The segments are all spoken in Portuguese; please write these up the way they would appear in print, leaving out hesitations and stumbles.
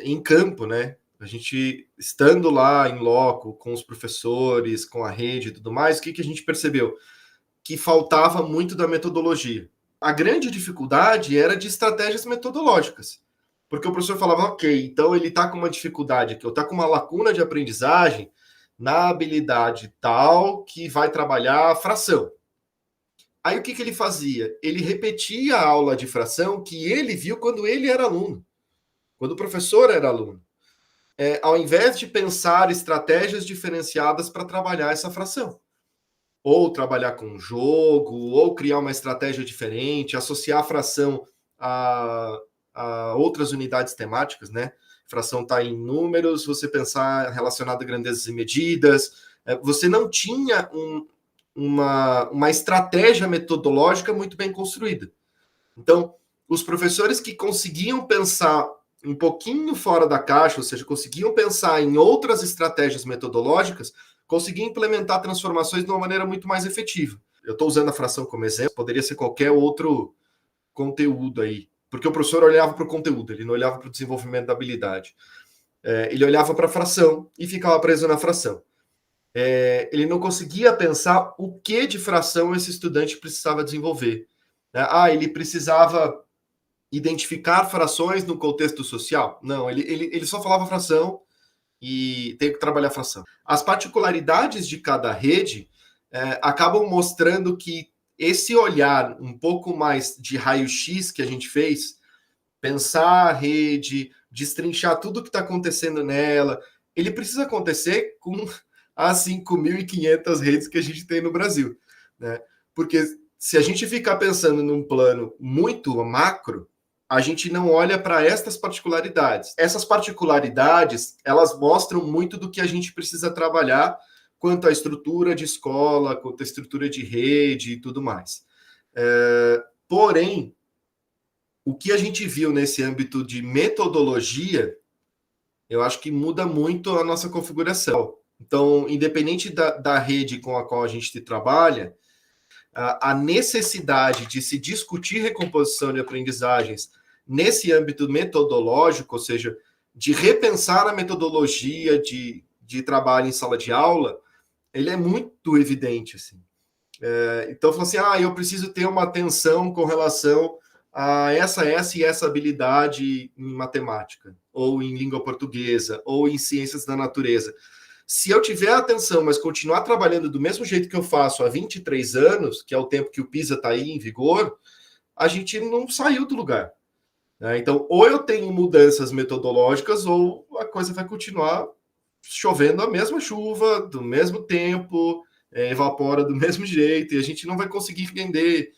em campo, né? A gente estando lá em loco, com os professores, com a rede e tudo mais, o que a gente percebeu? Que faltava muito da metodologia. A grande dificuldade era de estratégias metodológicas. Porque o professor falava, ok, então ele está com uma dificuldade aqui, ou está com uma lacuna de aprendizagem na habilidade tal que vai trabalhar a fração. Aí o que ele fazia? Ele repetia a aula de fração que ele viu quando ele era aluno, quando o professor era aluno. Ao invés de pensar estratégias diferenciadas para trabalhar essa fração. Ou trabalhar com um jogo, ou criar uma estratégia diferente, associar a fração a, a outras unidades temáticas, né? Fração está em números, você pensar relacionado a grandezas e medidas. Você não tinha uma estratégia metodológica muito bem construída. Então, os professores que conseguiam pensar um pouquinho fora da caixa, ou seja, conseguiam pensar em outras estratégias metodológicas, conseguiam implementar transformações de uma maneira muito mais efetiva. Eu estou usando a fração como exemplo, poderia ser qualquer outro conteúdo aí, porque o professor olhava para o conteúdo, ele não olhava para o desenvolvimento da habilidade. Ele olhava para a fração e ficava preso na fração. Ele não conseguia pensar o que de fração esse estudante precisava desenvolver. Ele precisava identificar frações no contexto social? Não, ele só falava fração e tem que trabalhar fração. As particularidades de cada rede acabam mostrando que esse olhar um pouco mais de raio-x que a gente fez, pensar a rede, destrinchar tudo que está acontecendo nela, ele precisa acontecer com as 5.500 redes que a gente tem no Brasil, né? Porque se a gente ficar pensando num plano muito macro, a gente não olha para estas particularidades. Essas particularidades, elas mostram muito do que a gente precisa trabalhar quanto à estrutura de escola, quanto à estrutura de rede e tudo mais. Porém, o que a gente viu nesse âmbito de metodologia, eu acho que muda muito a nossa configuração. Então, independente da rede com a qual a gente trabalha, a necessidade de se discutir recomposição de aprendizagens nesse âmbito metodológico, ou seja, de repensar a metodologia de trabalho em sala de aula, ele é muito evidente. Assim. Então, falou assim, eu preciso ter uma atenção com relação a essa e essa habilidade em matemática, ou em língua portuguesa, ou em ciências da natureza. Se eu tiver atenção, mas continuar trabalhando do mesmo jeito que eu faço há 23 anos, que é o tempo que o PISA está aí em vigor, a gente não saiu do lugar. Então, ou eu tenho mudanças metodológicas, ou a coisa vai continuar chovendo a mesma chuva, do mesmo tempo, evapora do mesmo jeito, e a gente não vai conseguir render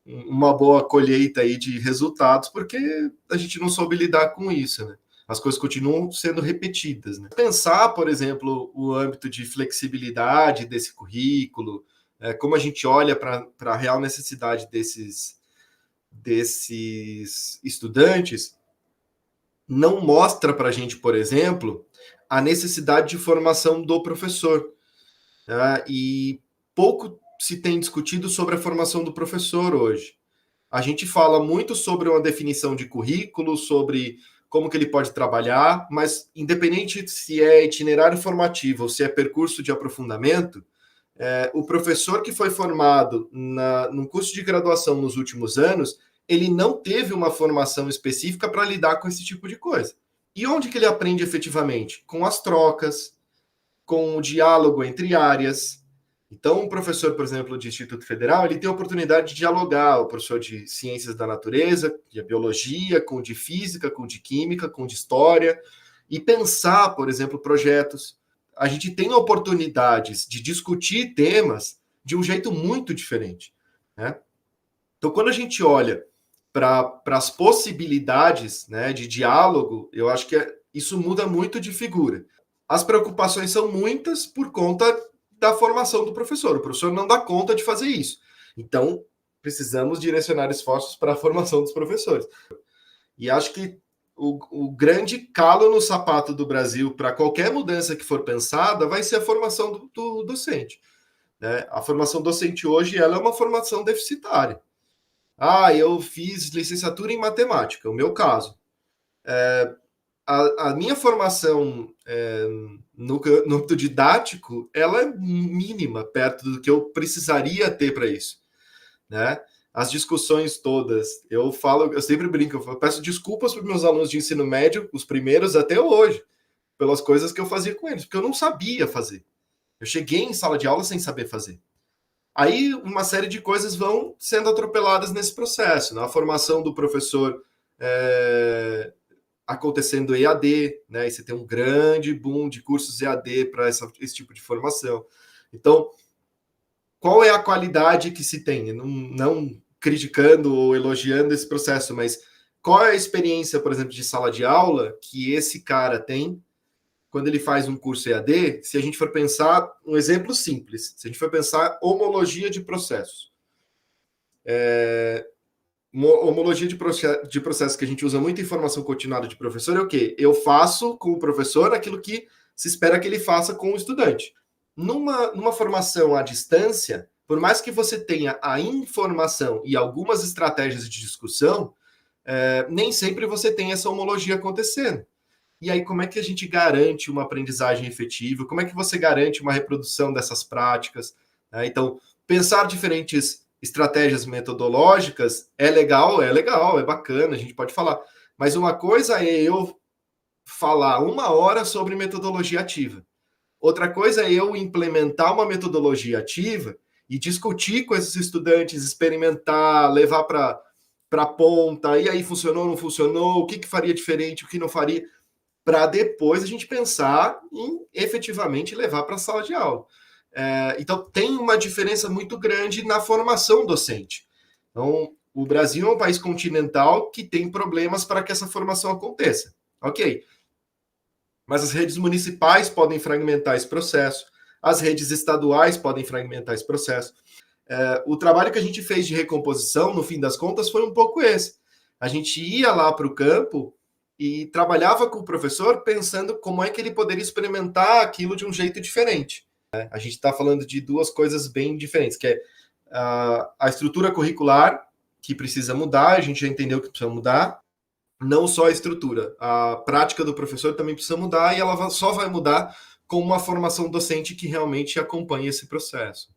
uma boa colheita aí de resultados, porque a gente não soube lidar com isso, né? As coisas continuam sendo repetidas. Né? Pensar, por exemplo, o âmbito de flexibilidade desse currículo, como a gente olha para a real necessidade desses estudantes, não mostra para a gente, por exemplo, a necessidade de formação do professor. E pouco se tem discutido sobre a formação do professor hoje. A gente fala muito sobre uma definição de currículo, sobre como que ele pode trabalhar, mas independente se é itinerário formativo ou se é percurso de aprofundamento, o professor que foi formado no curso de graduação nos últimos anos, ele não teve uma formação específica para lidar com esse tipo de coisa. E onde que ele aprende efetivamente? Com as trocas, com o diálogo entre áreas. Então, um professor, por exemplo, de Instituto Federal, ele tem a oportunidade de dialogar, o professor de Ciências da Natureza, de Biologia, com de Física, com de Química, com de História, e pensar, por exemplo, projetos. A gente tem oportunidades de discutir temas de um jeito muito diferente. Né? Então, quando a gente olha para as possibilidades, né, de diálogo, eu acho que isso muda muito de figura. As preocupações são muitas por conta da formação do professor. O professor não dá conta de fazer isso. Então, precisamos direcionar esforços para a formação dos professores. E acho que o grande calo no sapato do Brasil para qualquer mudança que for pensada vai ser a formação do docente. Né? A formação docente hoje ela é uma formação deficitária. Eu fiz licenciatura em matemática, o meu caso. A minha formação no âmbito didático, ela é mínima perto do que eu precisaria ter para isso, né? As discussões todas, eu sempre brinco, eu peço desculpas para os meus alunos de ensino médio, os primeiros até hoje, pelas coisas que eu fazia com eles, porque eu não sabia fazer. Eu cheguei em sala de aula sem saber fazer. Aí uma série de coisas vão sendo atropeladas nesse processo, né? A formação do professor acontecendo EAD, né? E você tem um grande boom de cursos EAD para esse tipo de formação. Então, qual é a qualidade que se tem? Não criticando ou elogiando esse processo, mas qual é a experiência, por exemplo, de sala de aula que esse cara tem quando ele faz um curso EAD? Se a gente for pensar, um exemplo simples, se a gente for pensar homologia de processos. Homologia de processo que a gente usa muito em formação continuada de professor é o quê? Eu faço com o professor aquilo que se espera que ele faça com o estudante. Numa formação à distância, por mais que você tenha a informação e algumas estratégias de discussão, nem sempre você tem essa homologia acontecendo. E aí, como é que a gente garante uma aprendizagem efetiva? Como é que você garante uma reprodução dessas práticas? Então, pensar diferentes estratégias metodológicas é legal, é bacana, a gente pode falar. Mas uma coisa é eu falar 1 hora sobre metodologia ativa. Outra coisa é eu implementar uma metodologia ativa e discutir com esses estudantes, experimentar, levar para a ponta, e aí funcionou, não funcionou, o que faria diferente, o que não faria, para depois a gente pensar em efetivamente levar para a sala de aula. Então, tem uma diferença muito grande na formação docente. Então, o Brasil é um país continental que tem problemas para que essa formação aconteça. Ok. Mas as redes municipais podem fragmentar esse processo, as redes estaduais podem fragmentar esse processo. O trabalho que a gente fez de recomposição, no fim das contas, foi um pouco esse. A gente ia lá para o campo e trabalhava com o professor pensando como é que ele poderia experimentar aquilo de um jeito diferente. A gente está falando de duas coisas bem diferentes, que é a estrutura curricular, que precisa mudar, a gente já entendeu que precisa mudar, não só a estrutura, a prática do professor também precisa mudar, e ela só vai mudar com uma formação docente que realmente acompanhe esse processo.